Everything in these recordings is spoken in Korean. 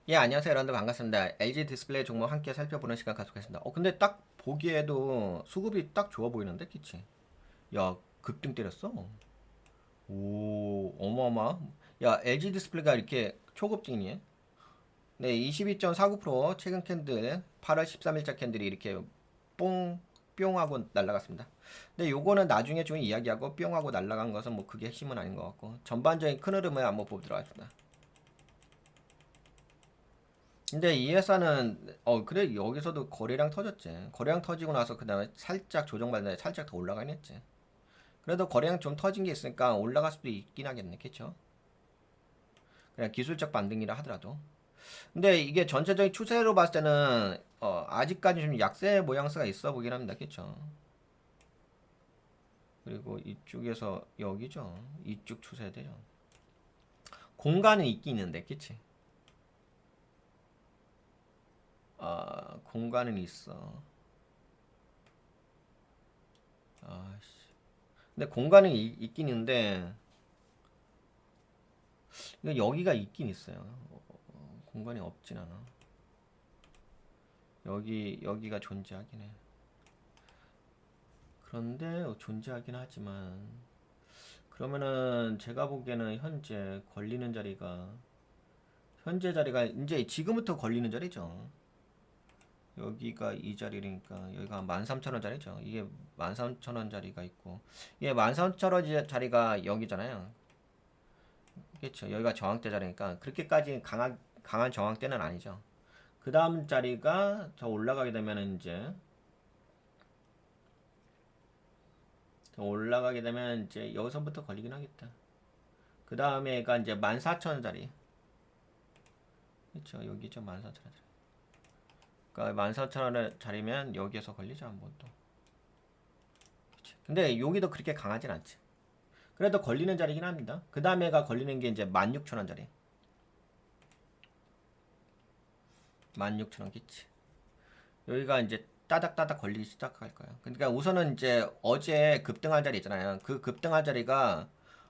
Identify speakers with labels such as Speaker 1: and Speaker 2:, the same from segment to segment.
Speaker 1: 예, 안녕하세요. 여러분들 반갑습니다. LG 디스플레이 종목 함께 살펴보는 시간 갖도록하겠습니다. 근데 딱 보기에도 수급이 딱 좋아 보이는데, 그치? 야, 급등 때렸어. 오, 어마어마. 야, LG 디스플레이가 이렇게 초급등이네. 네, 22.49% 최근 캔들 8월 13일자 캔들이 이렇게 뽕, 뿅 하고 날아갔습니다. 근데 요거는 나중에 좀 이야기하고 뿅 하고 날아간 것은 뭐 그게 핵심은 아닌 것 같고 전반적인 큰 흐름을 한번 보도록 하겠습니다. 근데 이 회사는 그래 여기서도 거래량 터졌지. 거래량 터지고 나서 그다음에 살짝 조정받는데 살짝 더 올라가긴 했지. 그래도 거래량 좀 터진 게 있으니까 올라갈 수도 있긴 하겠네, 그쵸? 그냥 기술적 반등이라 하더라도. 근데 이게 전체적인 추세로 봤을 때는 아직까지 좀 약세 모양새가 있어 보긴 합니다, 그쵸? 그리고 이쪽에서 여기죠. 이쪽 추세대요. 공간은 있긴 있는데, 그치? 공간은 있어. 아씨. 근데 공간은 있긴 있는데 이거 여기가 있긴 있어요. 공간이 없진 않아. 여기가 존재하긴 해. 그런데 존재하긴 하지만 그러면은 제가 보기에는 현재 자리가 이제 지금부터 걸리는 자리죠. 여기가 이 자리니까 여기가 13,000원 자리죠. 이게 13,000원 자리가 있고 이게 13,000원 자리가 여기잖아요. 그렇죠. 여기가 저항대 자리니까 그렇게까지 강한 저항대는 아니죠. 그 다음 자리가 더 올라가게 되면 이제 여기서부터 걸리긴 하겠다. 그 다음에가 이제 14,000원짜리. 그쵸. 여기죠. 14,000원짜리. 그러니까 14,000원짜리면 여기에서 걸리죠. 한번 또. 그치. 근데 여기도 그렇게 강하진 않지. 그래도 걸리는 자리긴 합니다. 그 다음에가 걸리는 게 이제 16,000원짜리. 16,000원 기치. 여기가 이제 따닥따닥 걸리기 시작할 거야. 그러니까 우선은 이제 어제 급등한 자리 있잖아요. 그 급등한 자리가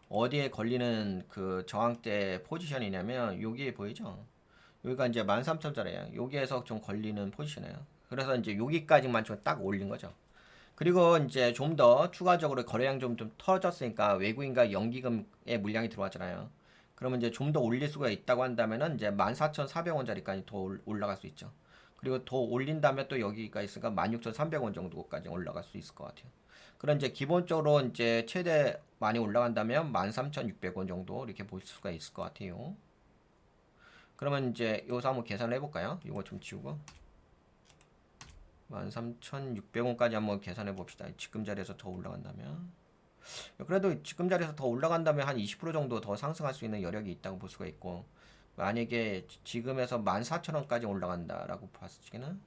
Speaker 1: 어디에 걸리는 그 저항대 포지션이냐면 여기에 보이죠? 여기가 이제 13,000짜리예요. 여기에서 좀 걸리는 포지션이에요. 그래서 이제 여기까지만 좀 딱 올린 거죠. 그리고 이제 좀 더 추가적으로 거래량 좀 터졌으니까 외국인과 연기금의 물량이 들어왔잖아요. 그러면 이제 좀 더 올릴 수가 있다고 한다면은 이제 14,400원짜리까지 더 올라갈 수 있죠. 그리고 더 올린 다음에 또 여기가 있으니까 16,300원 정도까지 올라갈 수 있을 것 같아요. 그럼 이제 기본적으로 이제 최대 많이 올라간다면 13,600원 정도 이렇게 볼 수가 있을 것 같아요. 그러면 이제 여기서 한번 계산을 해볼까요? 이거 좀 지우고 13,600원까지 한번 계산해 봅시다. 지금 자리에서 더 올라간다면 그래도 지금 자리에서 더 올라간다면 한 20% 정도 더 상승할 수 있는 여력이 있다고 볼 수가 있고 만약에 지금에서 14,000원까지 올라간다라고 봤을 때는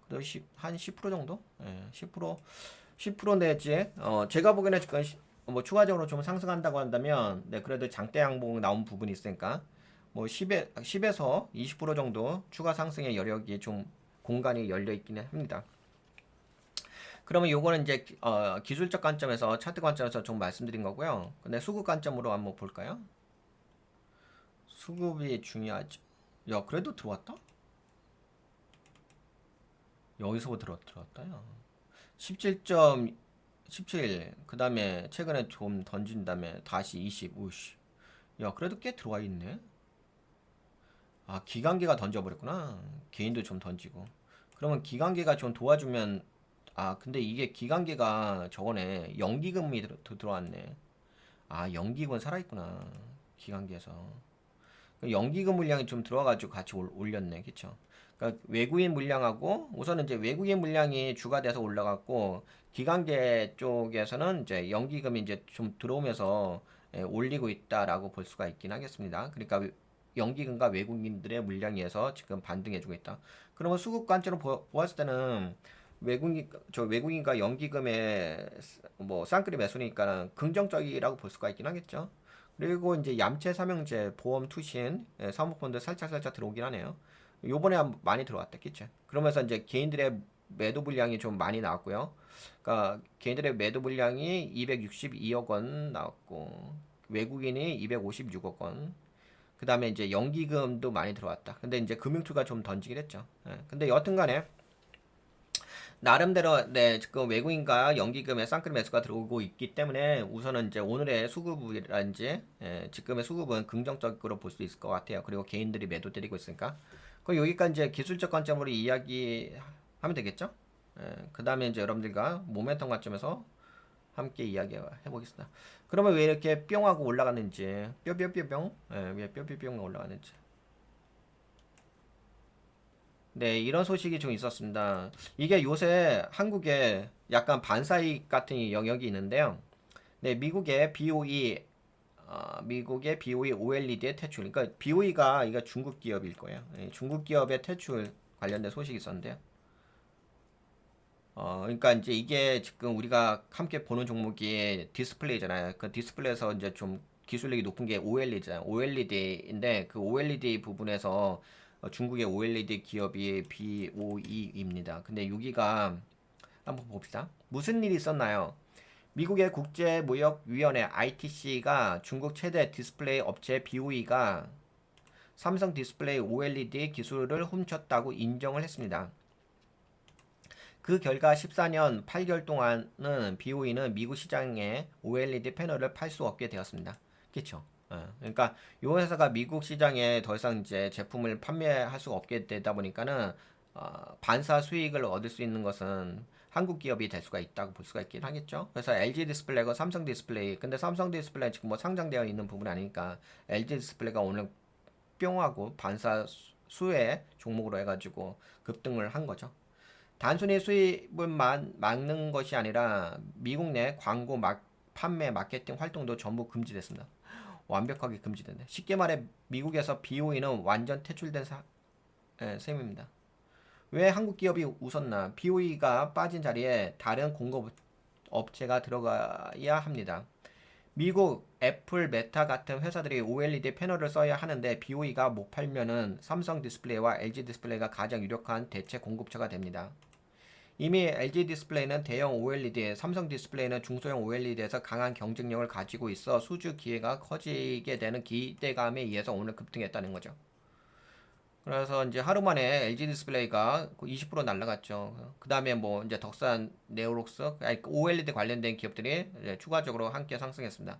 Speaker 1: 그래도 한 10% 정도? 예, 10% 내지 제가 보기에는 지금 뭐 추가적으로 좀 상승한다고 한다면 네 그래도 장대 양봉 나온 부분이 있으니까 뭐 10에서 20% 정도 추가 상승의 여력이 좀 공간이 열려 있기는 합니다. 그러면 요거는 이제 기술적 관점에서 차트 관점에서 좀 말씀드린 거고요. 근데 수급 관점으로 한번 볼까요? 수급이 중요하죠. 야, 그래도 들어왔다? 여기서부터 들어왔다. 야. 17.17. 그 다음에 최근에 좀 던진 다음에 다시 20. 우씨. 야, 그래도 꽤 들어와 있네. 아, 기관계가 던져버렸구나. 개인도 좀 던지고. 그러면 기관계가 좀 도와주면, 근데 이게 기관계가 저거네. 연기금이 들어왔네. 아, 연기금 살아있구나. 기관계에서. 그 연기금 물량이 좀 들어와가지고 같이 올렸네. 그쵸? 그러니까 외국인 물량하고 우선은 이제 외국인 물량이 주가 돼서 올라갔고 기관계 쪽에서는 이제 연기금이 이제 좀 들어오면서 올리고 있다라고 볼 수가 있긴 하겠습니다. 그러니까 연기금과 외국인들의 물량에서 지금 반등해주고 있다. 그러면 수급 관점으로 보았을 때는 외국인과 연기금의 뭐 쌍끌이 매수니까 긍정적이라고 볼 수가 있긴 하겠죠. 그리고 이제 얌체 삼형제, 보험 투신, 사모펀드 살짝살짝 들어오긴 하네요. 요번에 많이 들어왔다, 그치? 그러면서 이제 개인들의 매도 물량이 좀 많이 나왔고요. 그러니까 개인들의 매도 물량이 262억 원 나왔고 외국인이 256억 원. 그 다음에 이제 연기금도 많이 들어왔다. 근데 이제 금융투가 좀 던지긴 했죠. 예, 근데 여튼간에 나름대로 네, 지금 외국인과 연기금의 쌍끌이 매수가 들어오고 있기 때문에 우선은 이제 오늘의 수급이라든지 지금의 수급은 긍정적으로 볼 수 있을 것 같아요. 그리고 개인들이 매도 때리고 있으니까. 그럼 여기까지 이제 기술적 관점으로 이야기하면 되겠죠? 그 다음에 이제 여러분들과 모멘텀 관점에서 함께 이야기해 보겠습니다. 그러면 왜 이렇게 뿅 하고 올라갔는지, 뿅뿅뿅뿅, 왜 뿅뿅뿅 올라갔는지. 네, 이런 소식이 좀 있었습니다. 이게 요새 한국에 약간 반사이익 같은 영역이 있는데요. 네, 미국의 BOE OLED의 퇴출. 그러니까 BOE가 이거 중국 기업일 거예요. 네, 중국 기업의 퇴출 관련된 소식이 있었는데요. 그러니까 이제 이게 지금 우리가 함께 보는 종목이 디스플레이잖아요. 그 디스플레이에서 이제 좀 기술력이 높은 게 OLED잖아요. OLED인데 그 OLED 부분에서 중국의 OLED 기업이 BOE입니다. 근데 여기가 한번 봅시다. 무슨 일이 있었나요? 미국의 국제무역위원회 ITC가 중국 최대 디스플레이 업체 BOE가 삼성 디스플레이 OLED 기술을 훔쳤다고 인정을 했습니다. 그 결과 14년 8개월 동안은 BOE는 미국 시장에 OLED 패널을 팔 수 없게 되었습니다. 그렇죠? 그러니까 이 회사가 미국 시장에 더 이상 이제 제품을 판매할 수 없게 되다 보니까는 반사 수익을 얻을 수 있는 것은 한국 기업이 될 수가 있다고 볼 수가 있긴 하겠죠. 그래서 LG 디스플레이가 삼성 디스플레이, 근데 삼성 디스플레이 지금 뭐 상장되어 있는 부분이 아니니까 LG 디스플레이가 오늘 뿅하고 반사 수혜 종목으로 해가지고 급등을 한 거죠. 단순히 수입을 막는 것이 아니라 미국 내 광고 판매 마케팅 활동도 전부 금지됐습니다. 완벽하게 금지된다. 쉽게 말해 미국에서 BOE는 완전 퇴출된 셈입니다. 왜 한국 기업이 웃었나? BOE가 빠진 자리에 다른 공급 업체가 들어가야 합니다. 미국 애플, 메타 같은 회사들이 OLED 패널을 써야 하는데 BOE가 못 팔면은 삼성 디스플레이와 LG 디스플레이가 가장 유력한 대체 공급처가 됩니다. 이미 LG 디스플레이는 대형 OLED, 삼성 디스플레이는 중소형 OLED에서 강한 경쟁력을 가지고 있어 수주 기회가 커지게 되는 기대감에 의해서 오늘 급등했다는 거죠. 그래서 이제 하루 만에 LG 디스플레이가 20% 날라갔죠. 그 다음에 뭐 이제 덕산, 네오록스, OLED 관련된 기업들이 추가적으로 함께 상승했습니다.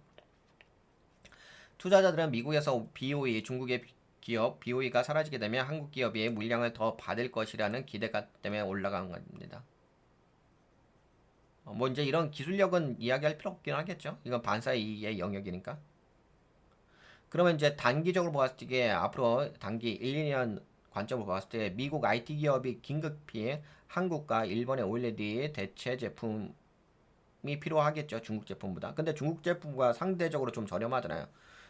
Speaker 1: 투자자들은 미국에서 BOE, 중국의 기업 BOE가 사라지게 되면 한국 기업이 물량을 더 받을 것이라는 기대감 때문에 올라간 겁니다. 뭐 이제 이런 기술력은 이야기할 필요 없긴 하겠죠. 이건 반사이익의 영역이니까. 그러면 이제 단기적으로 봤을 때 앞으로 단기 1, 2년 관점으로 봤을 때 미국 IT 기업이 긴급히 한국과 일본의 OLED 대체 제품이 필요하겠죠. 중국 제품보다. 근데 중국 제품과 상대적으로 좀 저렴하잖아요.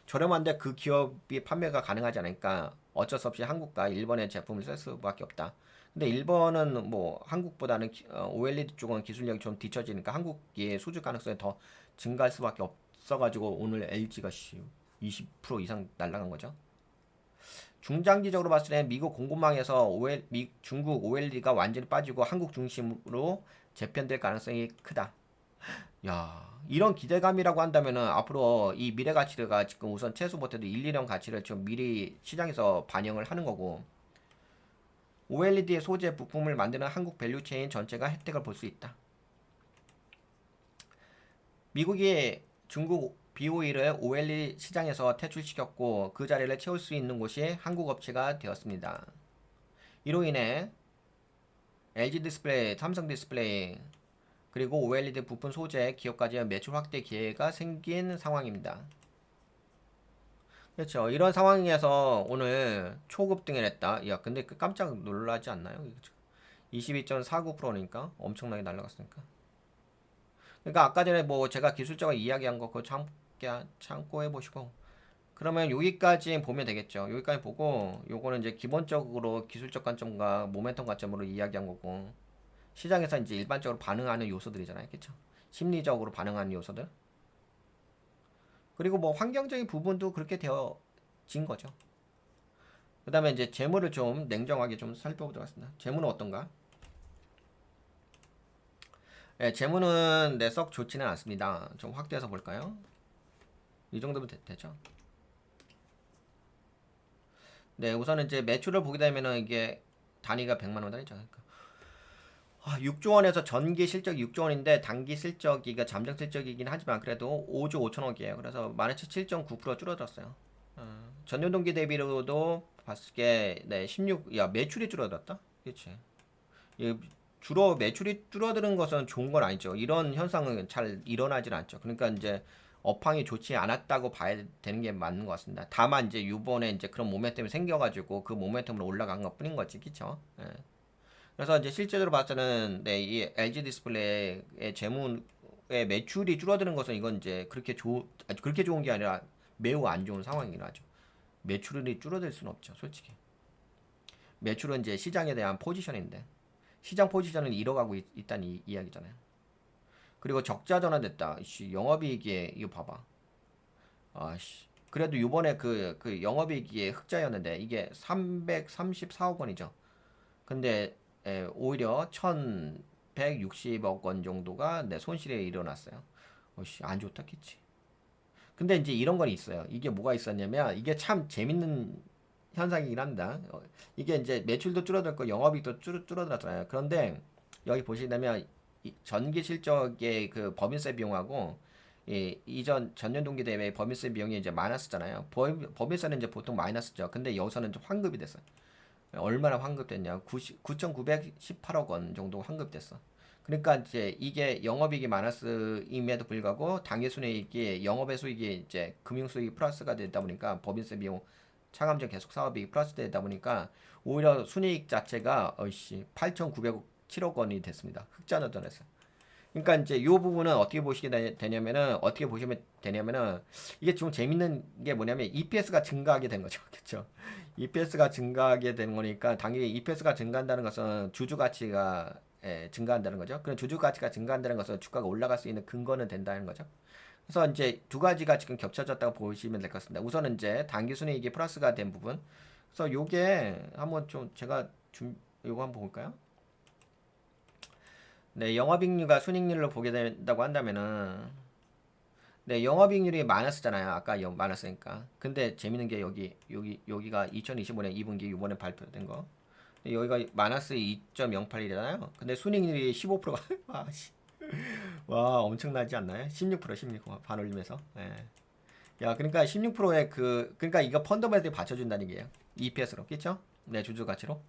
Speaker 1: 저렴한데 그 기업이 판매가 가능하지 않으니까 어쩔 수 없이 한국과 일본의 제품을 쓸 수밖에 없다. 근데 일본은 뭐 한국보다는 OLED 쪽은 기술력이 좀 뒤처지니까 한국의 수주 가능성이 더 증가할 수밖에 없어가지고 오늘 LG가 20% 이상 날라간 거죠. 중장기적으로 봤을 때 미국 공급망에서 중국 OLED가 완전히 빠지고 한국 중심으로 재편될 가능성이 크다. 야, 이런 기대감이라고 한다면은 앞으로 이 미래 가치가 지금 우선 최소 못해도 1, 2년 가치를 좀 미리 시장에서 반영을 하는 거고 OLED의 소재 부품을 만드는 한국 밸류체인 전체가 혜택을 볼 수 있다. 미국이 중국 BOE를 OLED 시장에서 퇴출시켰고 그 자리를 채울 수 있는 곳이 한국 업체가 되었습니다. 이로 인해 LG 디스플레이, 삼성 디스플레이 그리고 OLED 부품 소재 기업까지 매출 확대 기회가 생긴 상황입니다. 그렇죠. 이런 상황에서 오늘 초급등을 했다. 야, 근데 깜짝 놀라지 않나요? 22.49%니까 엄청나게 날라갔으니까. 그러니까 아까 전에 뭐 제가 기술적으로 이야기한 거 그거 참고해 보시고 그러면 여기까지 보면 되겠죠. 여기까지 보고 요거는 이제 기본적으로 기술적 관점과 모멘텀 관점으로 이야기한 거고 시장에서 이제 일반적으로 반응하는 요소들이잖아요. 그렇죠? 심리적으로 반응하는 요소들. 그리고 뭐 환경적인 부분도 그렇게 되어진 거죠. 그 다음에 이제 재물을 좀 냉정하게 좀 살펴보도록 하겠습니다. 재물은 어떤가? 예, 재물은 썩 좋지는 않습니다. 좀 확대해서 볼까요? 이 정도면 되죠? 네, 우선은 이제 매출을 보게 되면은 이게 단위가 100만 원이죠. 그러니까 6조 원에서 전기 실적 6조 원인데 단기 실적이 잠정 실적이긴 하지만 그래도 5조 5천억이에요. 그래서 만원치 7.9% 줄어들었어요. 전년 동기 대비로도 봤을 게 네, 16, 야, 매출이 줄어들었다? 그치. 이 주로 매출이 줄어드는 것은 좋은 건 아니죠. 이런 현상은 잘 일어나질 않죠. 그러니까 이제 업황이 좋지 않았다고 봐야 되는 게 맞는 것 같습니다. 다만 이제 이번에 이제 그런 모멘텀이 생겨가지고 그 모멘텀으로 올라간 것 뿐인 거지, 그쵸? 예. 그래서 이제 실제로 봤을 때는 네, 이 LG 디스플레이의 재무의 매출이 줄어드는 것은 이건 이제 그렇게 좋은 게 아니라 매우 안 좋은 상황이긴 하죠. 매출이 줄어들 수는 없죠, 솔직히. 매출은 이제 시장에 대한 포지션인데 시장 포지션을 잃어가고 있다는 이야기잖아요. 그리고 적자 전환됐다. 씨, 영업이익에 이거 봐봐. 아씨. 그래도 요번에 그 영업이익이 흑자였는데 이게 334억 원이죠. 근데 오히려 1160억 원 정도가 내 손실에 일어났어요. 어씨, 안 좋다겠지. 근데 이제 이런 건 있어요. 이게 뭐가 있었냐면 이게 참 재밌는 현상이긴 합니다. 이게 이제 매출도 줄어들고 영업이익도 줄어들었잖아요. 그런데 여기 보시면 전기 실적의 그 법인세 비용하고 이전 전년 동기 대비 법인세 비용이 이제 마이너스잖아요. 법인세는 이제 보통 마이너스죠. 근데 여기서는 좀 환급이 됐어요. 얼마나 환급됐냐? 9,918억 원 정도 환급됐어. 그러니까 이제 이게 영업이익이 마이너스임에도 불구하고 당기순이익이 영업의 수익이 이제 금융수익이 플러스가 되다 보니까 법인세 비용 차감전 계속 사업이 플러스 되다 보니까 오히려 순이익 자체가 8,907억 원이 됐습니다. 흑자전환했어요. 그러니까 이제 이 부분은 어떻게 보시면 되냐면은 이게 좀 재밌는 게 뭐냐면 EPS가 증가하게 된 거죠. 그렇죠? EPS가 증가하게 되는 거니까 당연히 EPS가 증가한다는 것은 주주 가치가 증가한다는 거죠. 그럼 주주 가치가 증가한다는 것은 주가가 올라갈 수 있는 근거는 된다는 거죠. 그래서 이제 두 가지가 지금 겹쳐졌다고 보시면 될 것 같습니다. 우선은 이제 당기 순이익이 플러스가 된 부분. 그래서 요게 한번 좀 제가 요거 한번 볼까요? 네, 영업이익률과 순이익률로 보게 된다고 한다면은 네, 영업이익률이 마이너스잖아요. 아까 마이너스니까. 근데 재밌는 게 여기가 2025년 2분기 이번에 발표된 거. 여기가 마이너스 2.08이잖아요. 근데 순이익률이 15%가 아, 씨. 와, 엄청나지 않나요? 16% 반올림해서. 예. 야, 그러니까 16%의 그러니까 이거 펀더멘트에 받쳐준다는 게요. EPS로, 그쵸? 네, 주주 가치로.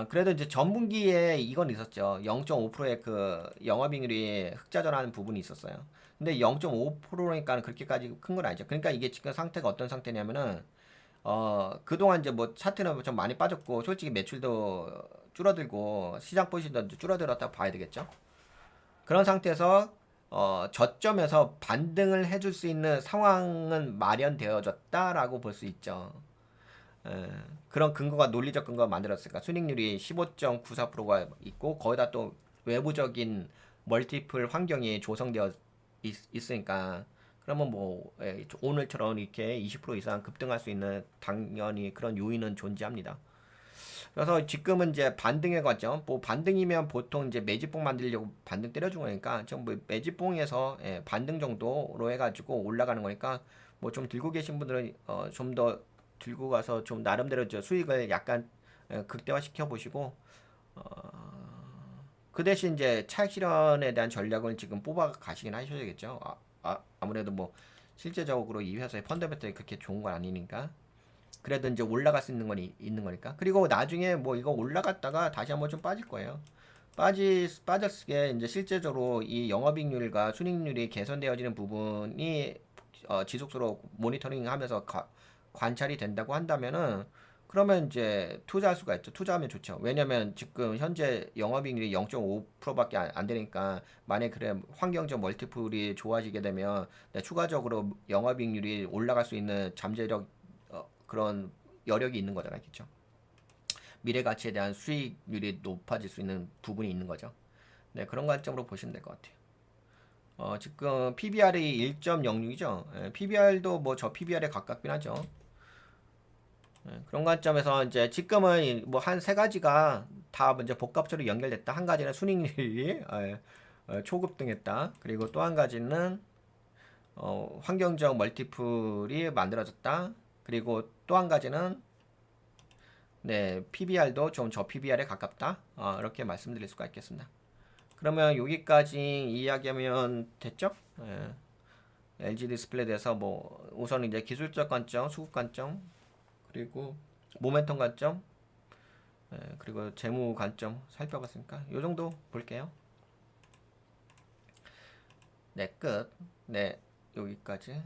Speaker 1: 그래도 이제 전분기에 이건 있었죠. 0.5%의 그 영업이익률이 흑자 전환하는 부분이 있었어요. 근데 0.5%니까 그렇게까지 큰 건 아니죠. 그러니까 이게 지금 상태가 어떤 상태냐면은 그동안 이제 뭐 차트는 좀 많이 빠졌고 솔직히 매출도 줄어들고 시장 포지션도 줄어들었다고 봐야 되겠죠. 그런 상태에서 저점에서 반등을 해줄 수 있는 상황은 마련되어졌다라고 볼 수 있죠. 그런 근거가 논리적 근거가 만들었으니까 순익률이 15.94%가 있고 거기다 또 외부적인 멀티플 환경이 조성되어 있으니까 그러면 뭐 오늘처럼 이렇게 20% 이상 급등할 수 있는 당연히 그런 요인은 존재합니다. 그래서 지금은 이제 반등에 관점, 뭐 반등이면 보통 이제 매집봉 만들려고 반등 때려준 거니까 좀뭐 매집봉에서 반등 정도로 해가지고 올라가는 거니까 뭐 좀 들고 계신 분들은 좀 더 들고 가서 좀 나름대로 저 수익을 약간 극대화 시켜 보시고 그 대신 이제 차익 실현에 대한 전략을 지금 뽑아 가시긴 하셔야겠죠. 아무래도 뭐 실제적으로 이 회사의 펀더멘털이 그렇게 좋은 건 아니니까. 그래도 이제 올라갈 수 있는 건 있는 거니까. 그리고 나중에 뭐 이거 올라갔다가 다시 한번 좀 빠질 거예요. 빠졌을 게 이제 실제적으로 이 영업이익률과 순이익률이 개선되어지는 부분이 지속적으로 모니터링 하면서 관찰이 된다고 한다면은 그러면 이제 투자할 수가 있죠. 투자하면 좋죠. 왜냐면 지금 현재 영업이익률이 0.5%밖에 안 되니까 만약에 그래 환경적 멀티플이 좋아지게 되면 추가적으로 영업이익률이 올라갈 수 있는 잠재력 그런 여력이 있는 거잖아요. 그렇죠? 미래 가치에 대한 수익률이 높아질 수 있는 부분이 있는 거죠. 네, 그런 관점으로 보시면 될 것 같아요. 지금 PBR이 1.06이죠. PBR도 뭐 저 PBR에 가깝긴 하죠. 그런 관점에서 이제 지금은 뭐 한 세 가지가 다 먼저 복합적으로 연결됐다. 한 가지는 순익률이 초급등했다. 그리고 또 한 가지는 환경적 멀티플이 만들어졌다. 그리고 또 한 가지는 네, PBR도 좀 저 PBR에 가깝다. 이렇게 말씀드릴 수가 있겠습니다. 그러면 여기까지 이야기하면 됐죠? 예. LG 디스플레이에 대해서 뭐 우선 이제 기술적 관점, 수급 관점, 그리고 모멘텀 관점, 그리고 재무 관점 살펴봤으니까 요 정도 볼게요. 네, 끝. 네, 여기까지.